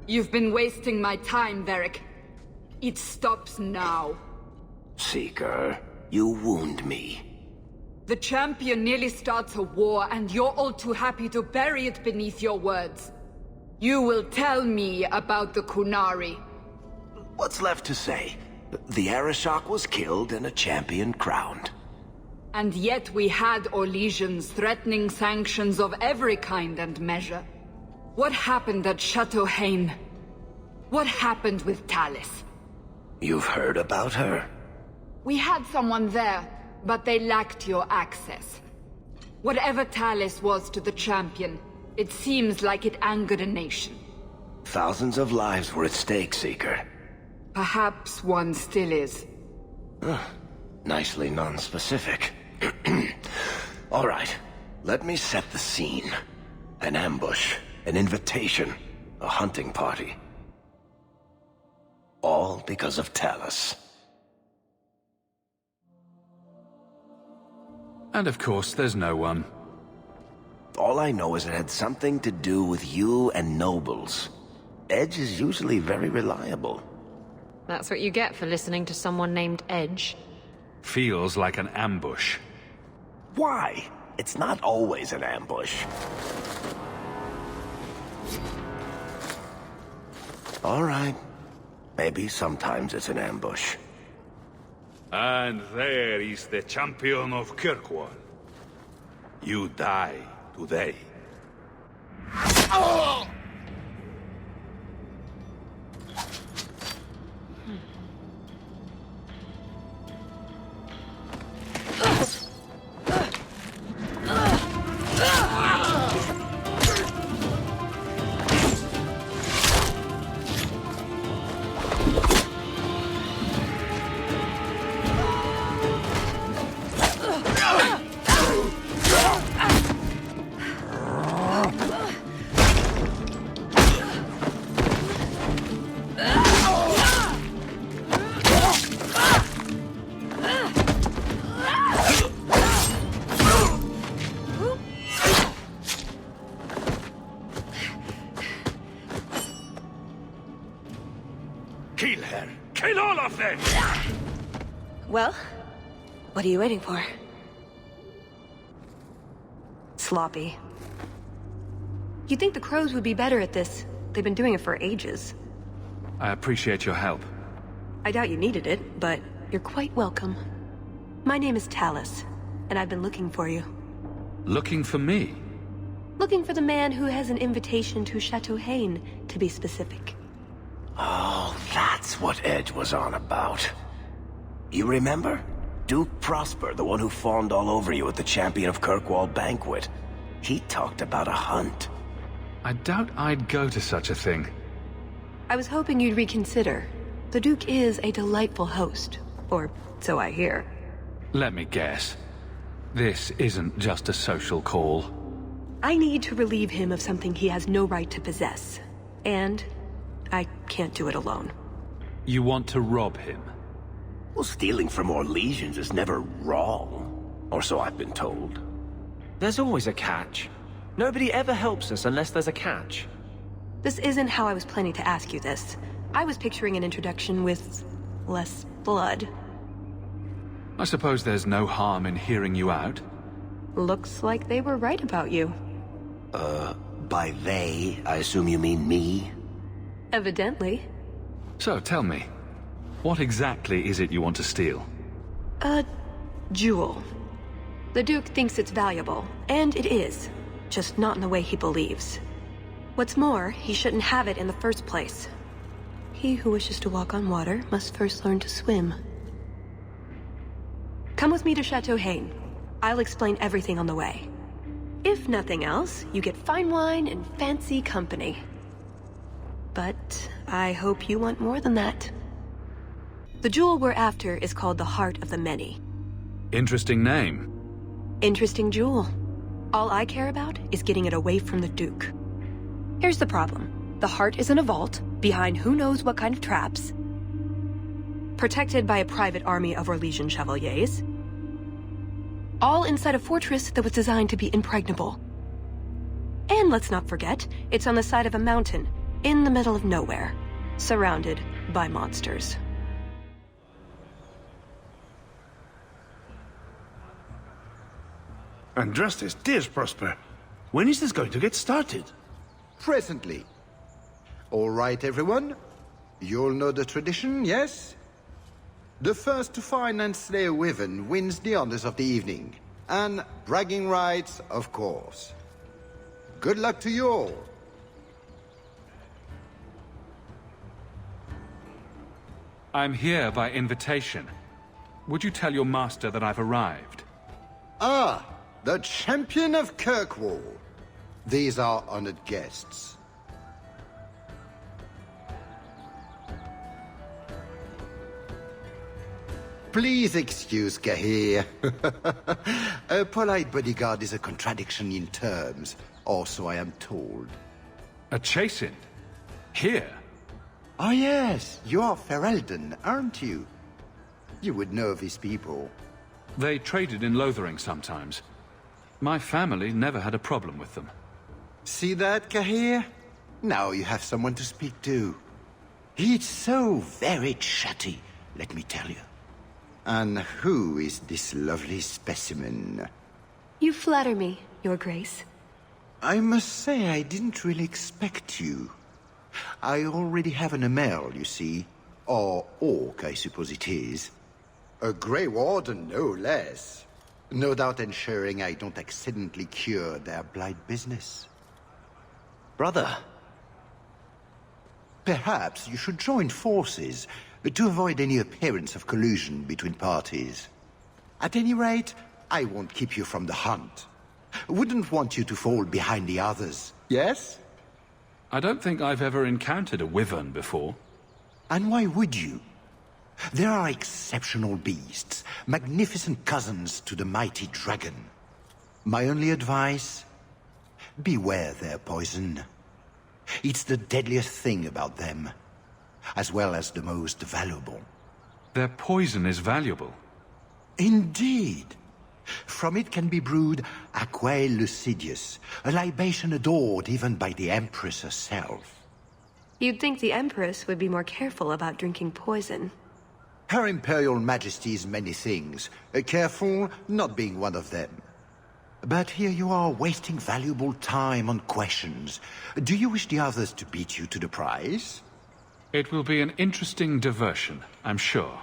You've been wasting my time, Varric. It stops now. Seeker, you wound me. The champion nearly starts a war, and you're all too happy to bury it beneath your words. You will tell me about the Qunari. What's left to say? The Arishok was killed and a champion crowned. And yet we had Orlesians threatening sanctions of every kind and measure. What happened at Chateau Haine? What happened with Talis? You've heard about her? We had someone there, but they lacked your access. Whatever Talis was to the champion, it seems like it angered a nation. Thousands of lives were at stake, Seeker. Perhaps one still is. Nicely non-specific. All right, let me set the scene. An ambush, an invitation, a hunting party. All because of Talis. And of course, there's no one. All I know is it had something to do with you and nobles. Edge is usually very reliable. That's what you get for listening to someone named Edge. Feels like an ambush. Why? It's not always an ambush. All right. Maybe sometimes it's an ambush. And there is the champion of Kirkwall. You die today. Oh! Kill her! Kill all of them! Well, what are you waiting for? Sloppy. You'd think the crows would be better at this. They've been doing it for ages. I appreciate your help. I doubt you needed it, but you're quite welcome. My name is Talis, and I've been looking for you. Looking for me? Looking for the man who has an invitation to Chateau Haine, to be specific. Oh, that's what Edge was on about. You remember? Duke Prosper, the one who fawned all over you at the Champion of Kirkwall banquet. He talked about a hunt. I doubt I'd go to such a thing. I was hoping you'd reconsider. The Duke is a delightful host, or so I hear. Let me guess. This isn't just a social call. I need to relieve him of something he has no right to possess. And I can't do it alone. You want to rob him? Well, stealing from Orlesians is never wrong. Or so I've been told. There's always a catch. Nobody ever helps us unless there's a catch. This isn't how I was planning to ask you this. I was picturing an introduction with less blood. I suppose there's no harm in hearing you out. Looks like they were right about you. By they, I assume you mean me? Evidently. So tell me, what exactly is it you want to steal? A jewel. The Duke thinks it's valuable, and it is. Just not in the way he believes. What's more, he shouldn't have it in the first place. He who wishes to walk on water must first learn to swim. Come with me to Chateau Haine. I'll explain everything on the way. If nothing else, you get fine wine and fancy company. But I hope you want more than that. The jewel we're after is called the Heart of the Many. Interesting name. Interesting jewel. All I care about is getting it away from the Duke. Here's the problem. The heart is in a vault, behind who knows what kind of traps, protected by a private army of Orlesian chevaliers, all inside a fortress that was designed to be impregnable. And let's not forget, it's on the side of a mountain, in the middle of nowhere, surrounded by monsters. Andrastes, dears Prosper. When is this going to get started? Presently. All right, everyone. You'll know the tradition, yes? The first to find and slay a wyvern wins the honors of the evening. And bragging rights, of course. Good luck to you all. I'm here by invitation. Would you tell your master that I've arrived? Ah, the champion of Kirkwall. These are honored guests. Please excuse Cahir. A polite bodyguard is a contradiction in terms, or so I am told. A chastened? Here? Oh yes, you are Ferelden, aren't you? You would know these people. They traded in Lothering sometimes. My family never had a problem with them. See that, Cahir? Now you have someone to speak to. It's so very chatty, let me tell you. And who is this lovely specimen? You flatter me, Your Grace. I must say I didn't really expect you. I already have an Amel, you see. Or Orc, I suppose it is. A Grey Warden, no less. No doubt ensuring I don't accidentally cure their blight business. Brother. Perhaps you should join forces to avoid any appearance of collusion between parties. At any rate, I won't keep you from the hunt. Wouldn't want you to fall behind the others, yes? I don't think I've ever encountered a wyvern before. And why would you? There are exceptional beasts, magnificent cousins to the mighty dragon. My only advice? Beware their poison. It's the deadliest thing about them, as well as the most valuable. Their poison is valuable. Indeed. From it can be brewed Aquae Lucidius, a libation adored even by the Empress herself. You'd think the Empress would be more careful about drinking poison. Her Imperial Majesty's many things, careful not being one of them. But here you are wasting valuable time on questions. Do you wish the others to beat you to the prize? It will be an interesting diversion, I'm sure.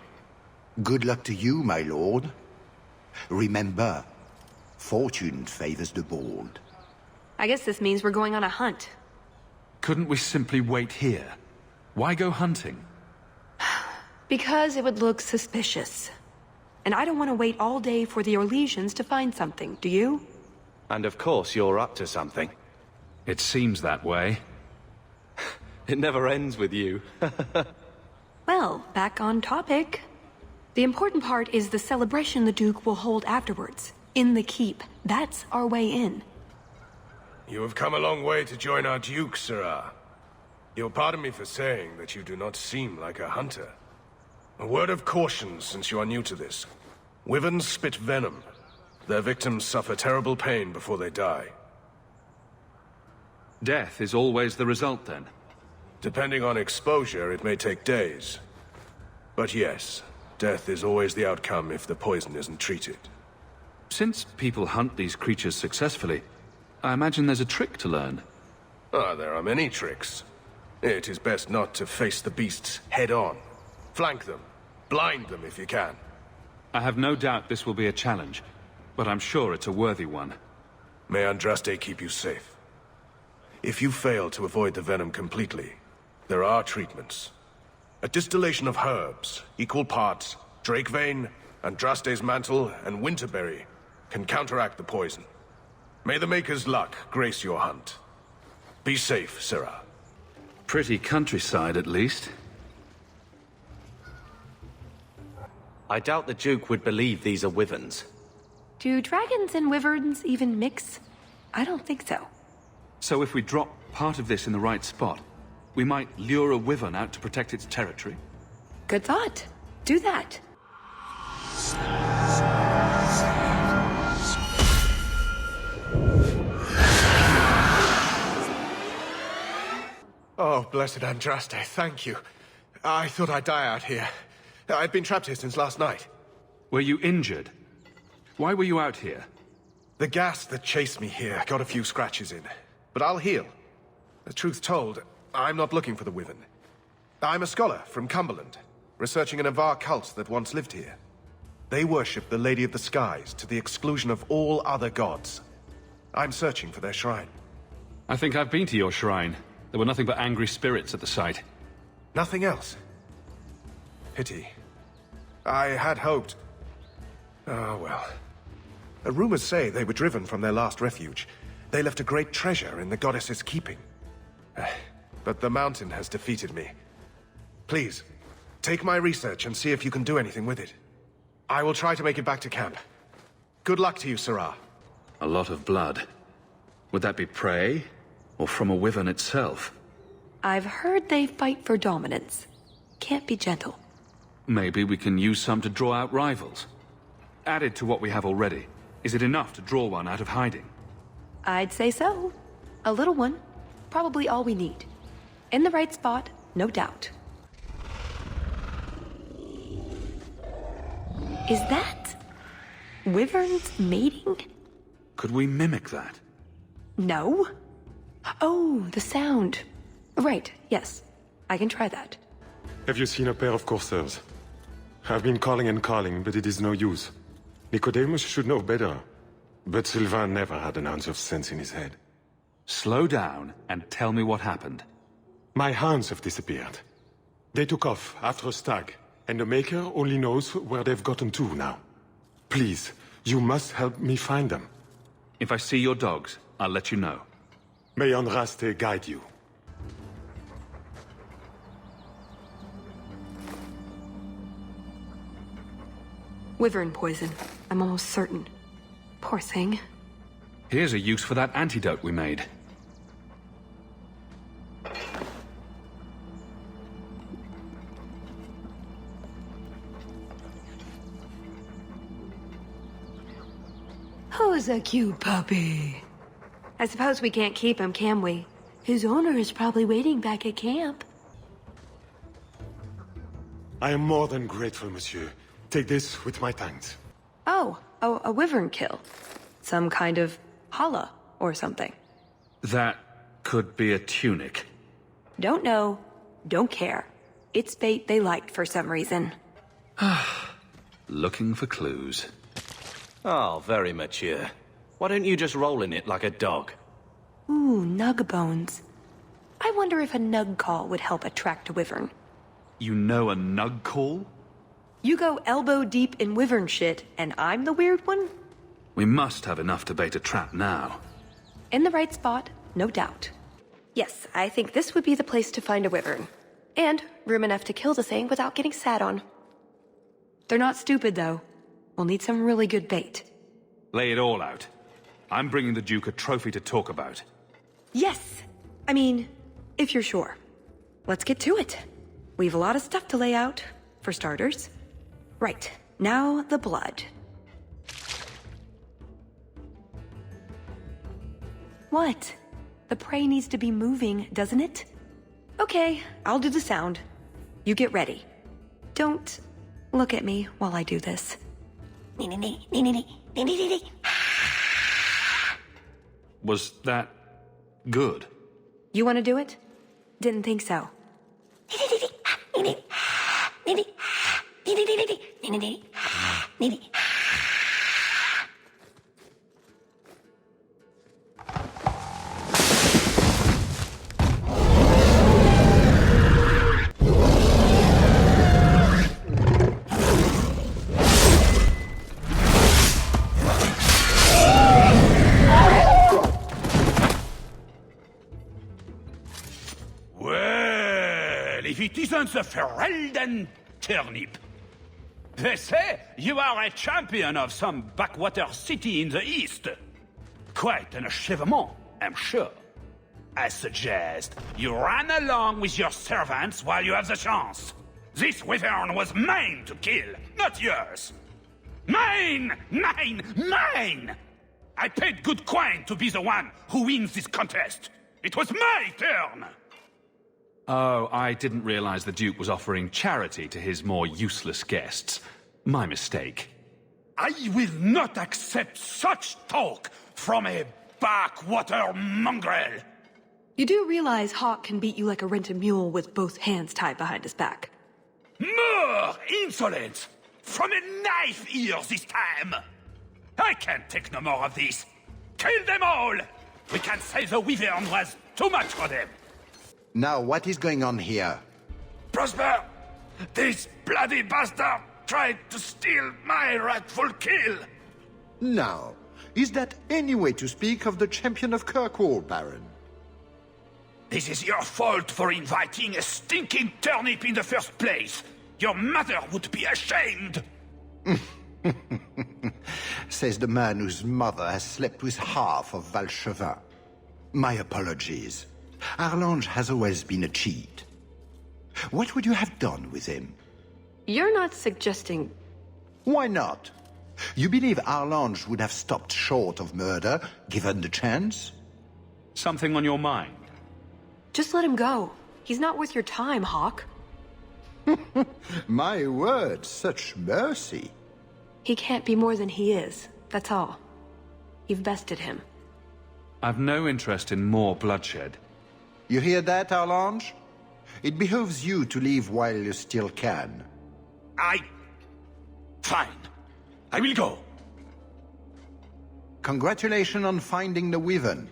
Good luck to you, my lord. Remember, fortune favors the bold. I guess this means we're going on a hunt. Couldn't we simply wait here? Why go hunting? Because it would look suspicious. And I don't want to wait all day for the Orlesians to find something, do you? And of course you're up to something. It seems that way. It never ends with you. Well, back on topic. The important part is the celebration the Duke will hold afterwards. In the keep. That's our way in. You have come a long way to join our Duke, Sirrah. You'll pardon me for saying that you do not seem like a hunter. A word of caution since you are new to this. Wyverns spit venom. Their victims suffer terrible pain before they die. Death is always the result, then? Depending on exposure, it may take days. But yes, death is always the outcome if the poison isn't treated. Since people hunt these creatures successfully, I imagine there's a trick to learn. Ah, there are many tricks. It is best not to face the beasts head-on. Flank them. Blind them if you can. I have no doubt this will be a challenge, but I'm sure it's a worthy one. May Andraste keep you safe. If you fail to avoid the venom completely, there are treatments. A distillation of herbs, equal parts, Drakevein, Andraste's mantle, and winterberry, can counteract the poison. May the Maker's luck grace your hunt. Be safe, Sirrah. Pretty countryside, at least. I doubt the Duke would believe these are wyverns. Do dragons and wyverns even mix? I don't think so. So if we drop part of this in the right spot, we might lure a wyvern out to protect its territory? Good thought. Do that. Oh, blessed Andraste, thank you. I thought I'd die out here. I've been trapped here since last night. Were you injured? Why were you out here? The gas that chased me here got a few scratches in. But I'll heal. The truth told, I'm not looking for the wyvern. I'm a scholar from Cumberland, researching an Avar cult that once lived here. They worship the Lady of the Skies to the exclusion of all other gods. I'm searching for their shrine. I think I've been to your shrine. There were nothing but angry spirits at the site. Nothing else. Pity. I had hoped... Oh, well. Rumors say they were driven from their last refuge. They left a great treasure in the goddess's keeping. But the mountain has defeated me. Please, take my research and see if you can do anything with it. I will try to make it back to camp. Good luck to you, Sirrah. A lot of blood. Would that be prey? Or from a wyvern itself? I've heard they fight for dominance. Can't be gentle. Maybe we can use some to draw out rivals. Added to what we have already, is it enough to draw one out of hiding? I'd say so. A little one. Probably all we need. In the right spot, no doubt. Is that... wyverns mating? Could we mimic that? No. Oh, the sound. Right, yes. I can try that. Have you seen a pair of coursers? I've been calling and calling, but it is no use. Nicodemus should know better. But Sylvain never had an ounce of sense in his head. Slow down and tell me what happened. My hounds have disappeared. They took off after a stag, and the Maker only knows where they've gotten to now. Please, you must help me find them. If I see your dogs, I'll let you know. May Andraste guide you. Wyvern poison. I'm almost certain. Poor thing. Here's a use for that antidote we made. Who's a cute puppy? I suppose we can't keep him, can we? His owner is probably waiting back at camp. I am more than grateful, monsieur. Take this with my thanks. Oh, a wyvern kill. Some kind of holla or something. That could be a tunic. Don't know. Don't care. It's bait they liked for some reason. Looking for clues. Oh, very mature. Why don't you just roll in it like a dog? Ooh, nug bones. I wonder if a nug call would help attract a wyvern. You know a nug call? You go elbow deep in wyvern shit, and I'm the weird one? We must have enough to bait a trap now. In the right spot, no doubt. Yes, I think this would be the place to find a wyvern. And room enough to kill the thing without getting sat on. They're not stupid, though. We'll need some really good bait. Lay it all out. I'm bringing the Duke a trophy to talk about. Yes! I mean, if you're sure. Let's get to it. We've a lot of stuff to lay out, for starters. Right, now the blood. What? The prey needs to be moving, doesn't it? Okay, I'll do the sound. You get ready. Don't look at me while I do this. Was that good? You want to do it? Didn't think so. If it isn't the Ferelden turnip. They say you are a champion of some backwater city in the east. Quite an achievement, I'm sure. I suggest you run along with your servants while you have the chance. This wyvern was mine to kill, not yours. Mine! Mine! Mine! I paid good coin to be the one who wins this contest. It was my turn! Oh, I didn't realize the Duke was offering charity to his more useless guests. My mistake. I will not accept such talk from a backwater mongrel! You do realize Hawk can beat you like a rented mule with both hands tied behind his back. More insolence! From a knife ear this time! I can't take no more of this! Kill them all! We can't say the wyvern was too much for them! Now, what is going on here? Prosper! This bloody bastard tried to steal my rightful kill! Now, is that any way to speak of the champion of Kirkwall, Baron? This is your fault for inviting a stinking turnip in the first place! Your mother would be ashamed! Says the man whose mother has slept with half of Valchevin. My apologies. Arlange has always been a cheat. What would you have done with him? You're not suggesting... Why not? You believe Arlange would have stopped short of murder, given the chance? Something on your mind? Just let him go. He's not worth your time, Hawk. My word, such mercy. He can't be more than he is, that's all. You've bested him. I've no interest in more bloodshed. You hear that, Arlange? It behooves you to leave while you still can. Fine. I will go. Congratulations on finding the wyvern.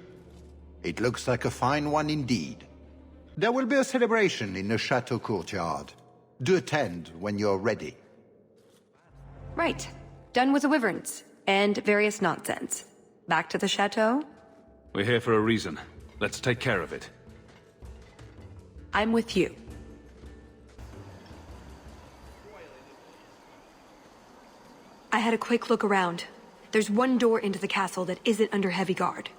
It looks like a fine one indeed. There will be a celebration in the Chateau courtyard. Do attend when you're ready. Right. Done with the wyverns. And various nonsense. Back to the Chateau? We're here for a reason. Let's take care of it. I'm with you. I had a quick look around. There's one door into the castle that isn't under heavy guard.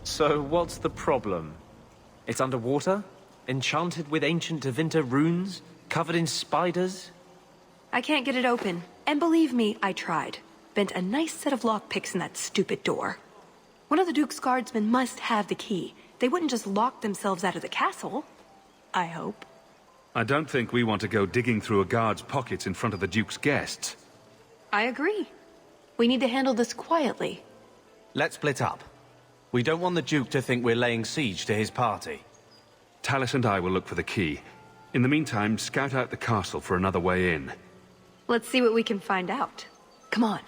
So what's the problem? It's underwater? Enchanted with ancient Tevinter runes? Covered in spiders? I can't get it open. And believe me, I tried. Bent a nice set of lockpicks in that stupid door. One of the Duke's guardsmen must have the key. They wouldn't just lock themselves out of the castle. I hope. I don't think we want to go digging through a guard's pockets in front of the Duke's guests. I agree. We need to handle this quietly. Let's split up. We don't want the Duke to think we're laying siege to his party. Tallis and I will look for the key. In the meantime, scout out the castle for another way in. Let's see what we can find out. Come on.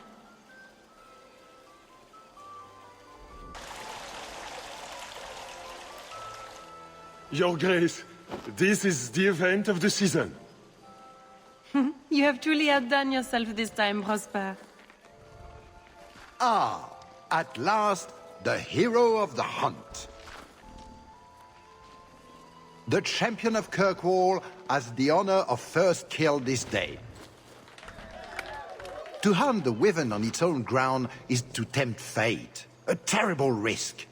Your Grace, this is the event of the season. You have truly outdone yourself this time, Prosper. Ah, at last, the hero of the hunt. The champion of Kirkwall has the honor of first kill this day. To hunt the wyvern on its own ground is to tempt fate, a terrible risk.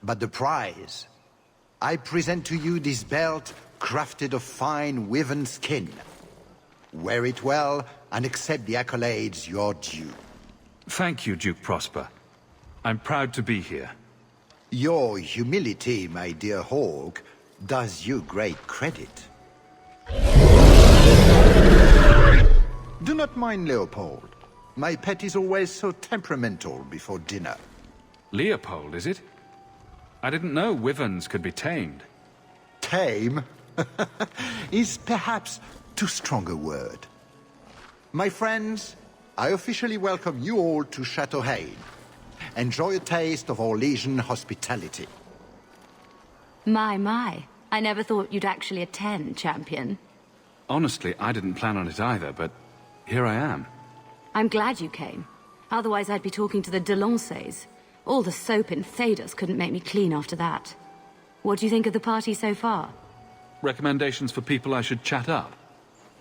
But the prize... I present to you this belt crafted of fine wyvern skin. Wear it well and accept the accolades you're due. Thank you, Duke Prosper. I'm proud to be here. Your humility, my dear Hawk, does you great credit. Do not mind Leopold. My pet is always so temperamental before dinner. Leopold, is it? I didn't know wyverns could be tamed. Tame is perhaps too strong a word. My friends, I officially welcome you all to Chateau Haine. Enjoy a taste of Orlesian hospitality. My. I never thought you'd actually attend, champion. Honestly, I didn't plan on it either, but here I am. I'm glad you came. Otherwise I'd be talking to the Delanceys. All the soap in Thedas couldn't make me clean after that. What do you think of the party so far? Recommendations for people I should chat up?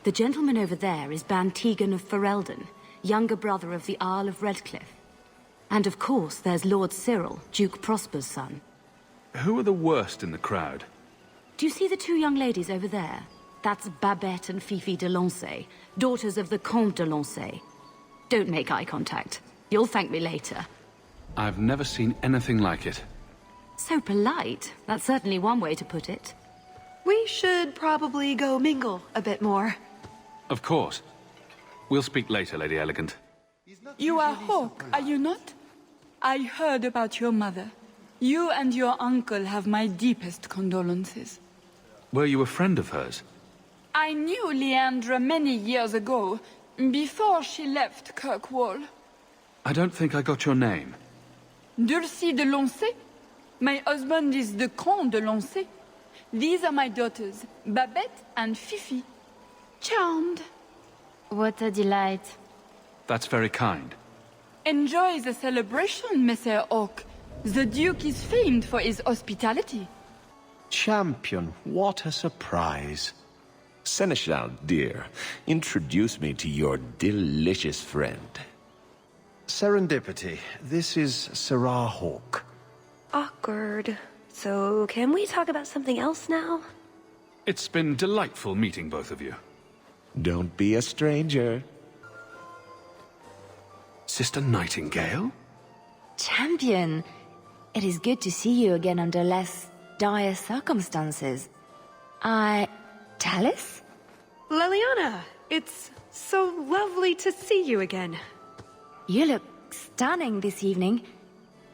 The gentleman over there is Bantegan of Ferelden, younger brother of the Isle of Redcliffe. And of course, there's Lord Cyril, Duke Prosper's son. Who are the worst in the crowd? Do you see the two young ladies over there? That's Babette and Fifi de Lancey, daughters of the Comte de Lancey. Don't make eye contact. You'll thank me later. I've never seen anything like it. So polite. That's certainly one way to put it. We should probably go mingle a bit more. Of course. We'll speak later, Lady Elegant. You are Hawke, are you not? I heard about your mother. You and your uncle have my deepest condolences. Were you a friend of hers? I knew Leandra many years ago, before she left Kirkwall. I don't think I got your name. Dulcie de Lancey? My husband is the Comte de Lancey. These are my daughters, Babette and Fifi. Charmed. What a delight. That's very kind. Enjoy the celebration, Messere Hawke. The Duke is famed for his hospitality. Champion, what a surprise. Seneschal, dear, introduce me to your delicious friend. Serendipity. This is Sirrah Hawke. Awkward. So, can we talk about something else now? It's been delightful meeting both of you. Don't be a stranger. Sister Nightingale? Champion, it is good to see you again under less dire circumstances. Tallis? Leliana, it's so lovely to see you again. You look stunning this evening.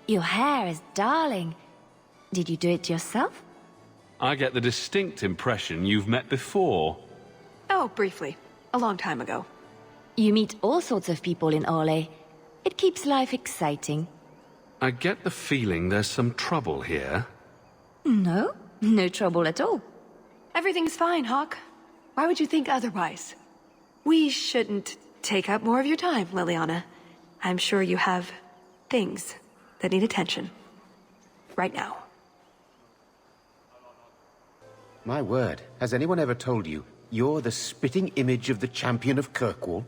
Your hair is darling. Did you do it yourself? I get the distinct impression you've met before. Oh, briefly. A long time ago. You meet all sorts of people in Orlais. It keeps life exciting. I get the feeling there's some trouble here. No, no trouble at all. Everything's fine, Hawke. Why would you think otherwise? We shouldn't take up more of your time, Leliana. I'm sure you have things that need attention. Right now. My word, has anyone ever told you you're the spitting image of the champion of Kirkwall?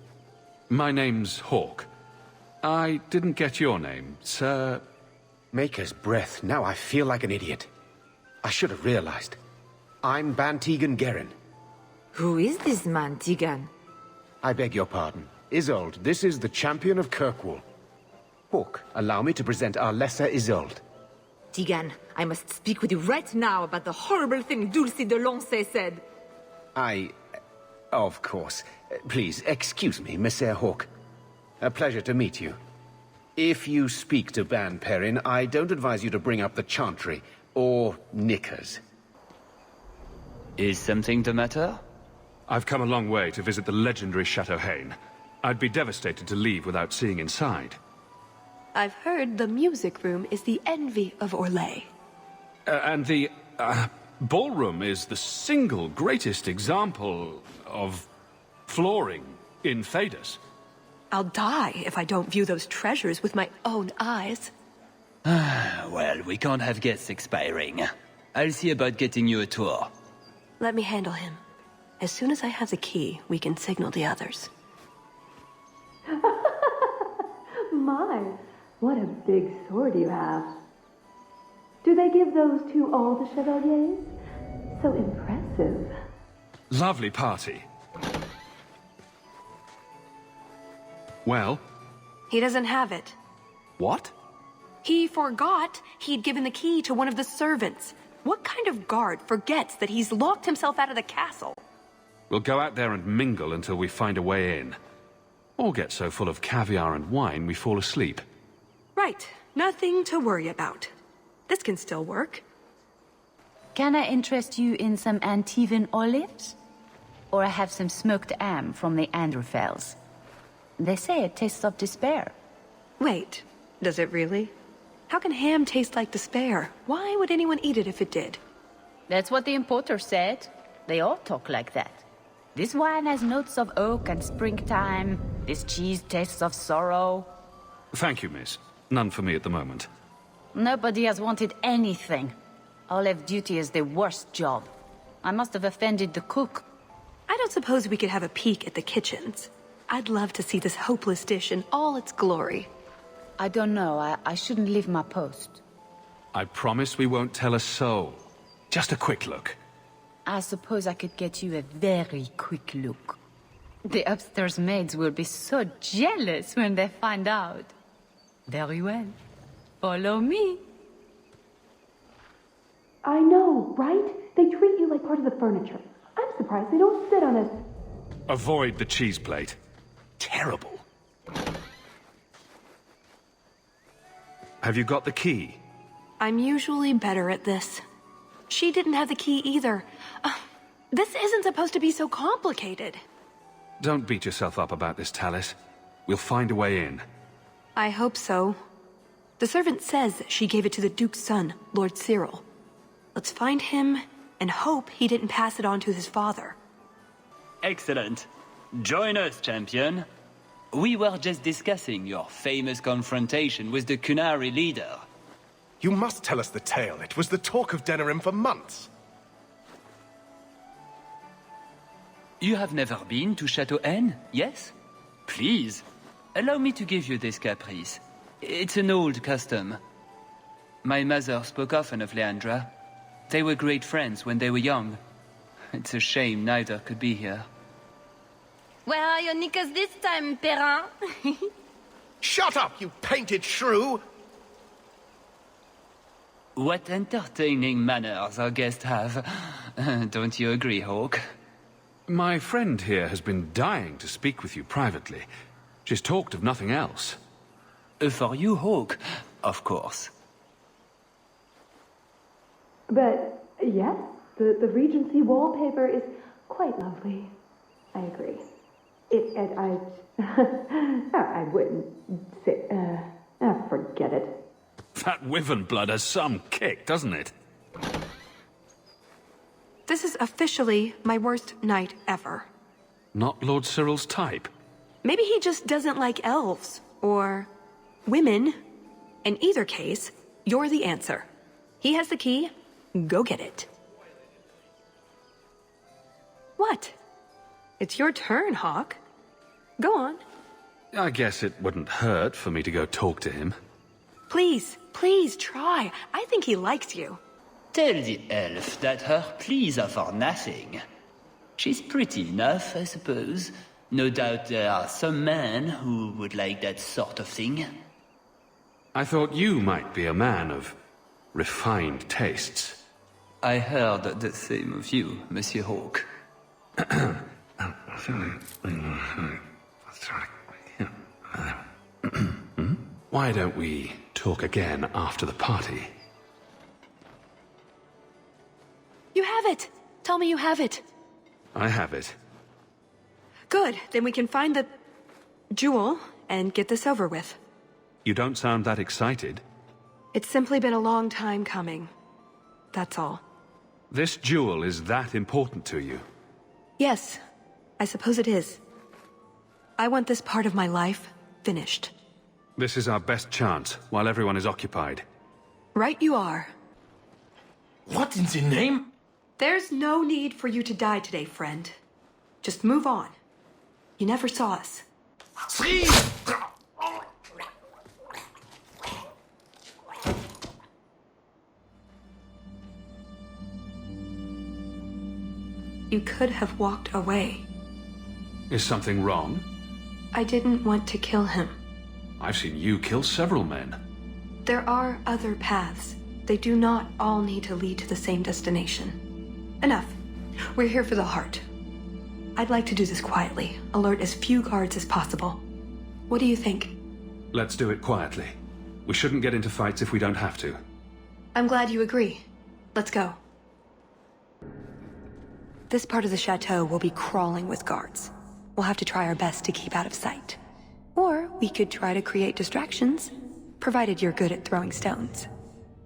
My name's Hawke. I didn't get your name, Sir... Maker's breath, now I feel like an idiot. I should have realized. I'm Bantegan Gerrin. Who is this man, Tegan? I beg your pardon. Isolde, this is the champion of Kirkwall. Hawke, allow me to present our lesser Isolde. Tegan, I must speak with you right now about the horrible thing Dulcie de Lancey said. Of course. Please, excuse me, Messere Hawke. A pleasure to meet you. If you speak to Ban Perrin, I don't advise you to bring up the Chantry, or knickers. Is something the matter? I've come a long way to visit the legendary Chateau Haine. I'd be devastated to leave without seeing inside. I've heard the music room is the envy of Orlais. And the ballroom is the single greatest example of flooring in Thedas. I'll die if I don't view those treasures with my own eyes. Well, we can't have guests expiring. I'll see about getting you a tour. Let me handle him. As soon as I have the key, we can signal the others. My, what a big sword you have. Do they give those to all the chevaliers? So impressive. Lovely party. Well? He doesn't have it. What? He forgot he'd given the key to one of the servants. What kind of guard forgets that he's locked himself out of the castle? We'll go out there and mingle until we find a way in. Or get so full of caviar and wine we fall asleep. Right. Nothing to worry about. This can still work. Can I interest you in some Antivan olives? Or I have some smoked ham from the Androfels. They say it tastes of despair. Wait, does it really? How can ham taste like despair? Why would anyone eat it if it did? That's what the importer said. They all talk like that. This wine has notes of oak and springtime. This cheese tastes of sorrow. Thank you, miss. None for me at the moment. Nobody has wanted anything. Olive duty is the worst job. I must have offended the cook. I don't suppose we could have a peek at the kitchens. I'd love to see this hopeless dish in all its glory. I don't know. I shouldn't leave my post. I promise we won't tell a soul. Just a quick look. I suppose I could get you a very quick look. The upstairs maids will be so jealous when they find out. Very well. Follow me. I know, right? They treat you like part of the furniture. I'm surprised they don't sit on it. Avoid the cheese plate. Terrible. Have you got the key? I'm usually better at this. She didn't have the key either. This isn't supposed to be so complicated. Don't beat yourself up about this, Tallis. We'll find a way in. I hope so. The servant says she gave it to the Duke's son, Lord Cyril. Let's find him and hope he didn't pass it on to his father. Excellent. Join us, champion. We were just discussing your famous confrontation with the Kunari leader. You must tell us the tale. It was the talk of Denerim for months. You have never been to Chateau Haine, yes? Please, allow me to give you this caprice. It's an old custom. My mother spoke often of Leandra. They were great friends when they were young. It's a shame neither could be here. Where are your knickers this time, Perrin? Shut up, you painted shrew! What entertaining manners our guests have. Don't you agree, Hawk? My friend here has been dying to speak with you privately. She's talked of nothing else. For you, Hawk, of course. But, yes, the Regency wallpaper is quite lovely. I agree. I wouldn't say, forget it. That wyvern blood has some kick, doesn't it? This is officially my worst night ever. Not Lord Cyril's type. Maybe he just doesn't like elves, or women. In either case, you're the answer. He has the key, go get it. What? It's your turn, Hawk. Go on. I guess it wouldn't hurt for me to go talk to him. Please, please try. I think he likes you. Tell the elf that her pleas are for nothing. She's pretty enough, I suppose. No doubt there are some men who would like that sort of thing. I thought you might be a man of refined tastes. I heard the same of you, Monsieur Hawk. Why don't we talk again after the party? You have it! Tell me you have it. I have it. Good, then we can find the jewel and get this over with. You don't sound that excited. It's simply been a long time coming. That's all. This jewel is that important to you? Yes, I suppose it is. I want this part of my life finished. This is our best chance, while everyone is occupied. Right you are. What in the name? There's no need for you to die today, friend. Just move on. You never saw us. You could have walked away. Is something wrong? I didn't want to kill him. I've seen you kill several men. There are other paths. They do not all need to lead to the same destination. Enough. We're here for the heart. I'd like to do this quietly, alert as few guards as possible. What do you think? Let's do it quietly. We shouldn't get into fights if we don't have to. I'm glad you agree. Let's go. This part of the chateau will be crawling with guards. We'll have to try our best to keep out of sight. Or we could try to create distractions, provided you're good at throwing stones.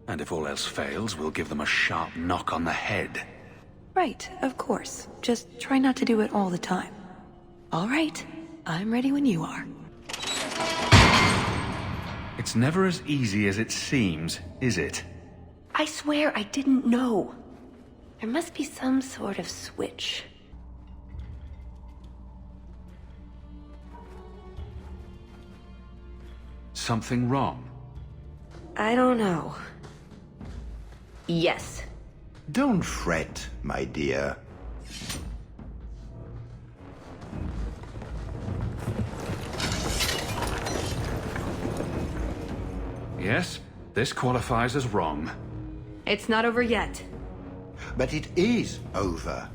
And if all else fails, we'll give them a sharp knock on the head. Right, of course. Just try not to do it all the time. All right, I'm ready when you are. It's never as easy as it seems, is it? I swear I didn't know. There must be some sort of switch. Something wrong? I don't know. Yes. Don't fret, my dear. Yes, this qualifies as wrong. It's not over yet. but it is over.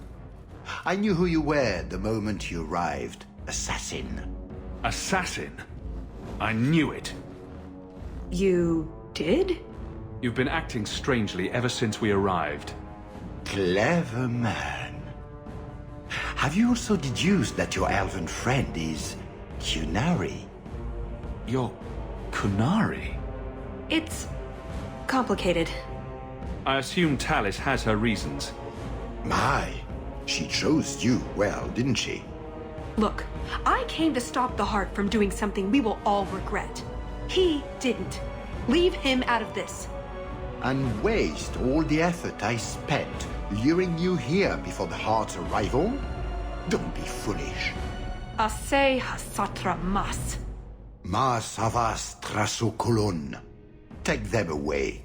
I knew who you were the moment you arrived. Assassin. Assassin? I knew it. You did? You've been acting strangely ever since we arrived. Clever man. Have you also deduced that your elven friend is Kunari? You're Kunari? It's complicated. I assume Talis has her reasons. My, she chose you well, didn't she? Look, I came to stop the Heart from doing something we will all regret. He didn't. Leave him out of this. And waste all the effort I spent luring you here before the Heart's arrival? Don't be foolish. Assez hasatra mas. Mas havas traso kolon. Take them away.